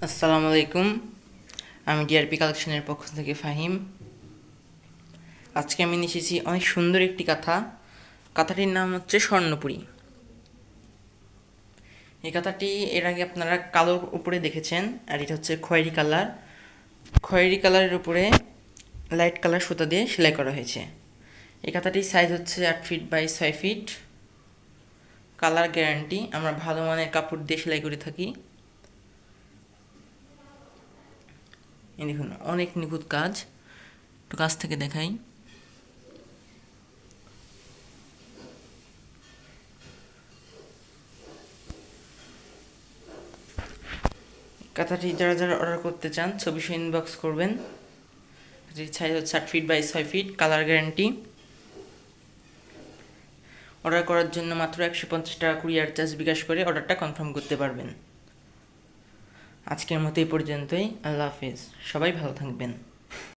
আসসালামু আলাইকুম। আমি ডিআরপি কালেকশনের পক্ষ থেকে ফাহিম। আজকে আমি নিয়ে এসেছি অনেক সুন্দর একটি কাঁথা। কাঁথাটির নাম হচ্ছে স্বর্ণপুরী। এই কাঁথাটি এর আগে আপনারা কালোর উপরে দেখেছেন, আর এটা হচ্ছে খয়েরি কালার। খয়েরি কালারের উপরে লাইট কালার সুতা দিয়ে সেলাই করা হয়েছে। এই কাঁথাটির সাইজ হচ্ছে 8 feet by 6 feet. Colour guarantee. আমরা ভালো মানের কাপড় দিয়ে সেলাই করে থাকি। এই দেখুন, অনেক নিখুঁত কাজ। একটু কাছ থেকে দেখাই। কাঁথাটি যারা যারা অর্ডার করতে চান ছবি সহ ইনবক্স করবেন। কাঁথাটির সাইজ হচ্ছে 8 feet by 6 feet, colour guarantee. Order করার জন্য মাত্র 150 টাকা কুরিয়ার চার্জ বিকাশ করে অর্ডারটা কনফার্ম করতে পারবেন। আজকের মতো এই পর্যন্তই। আল্লাহ হাফেজ। সবাই ভালো থাকবেন।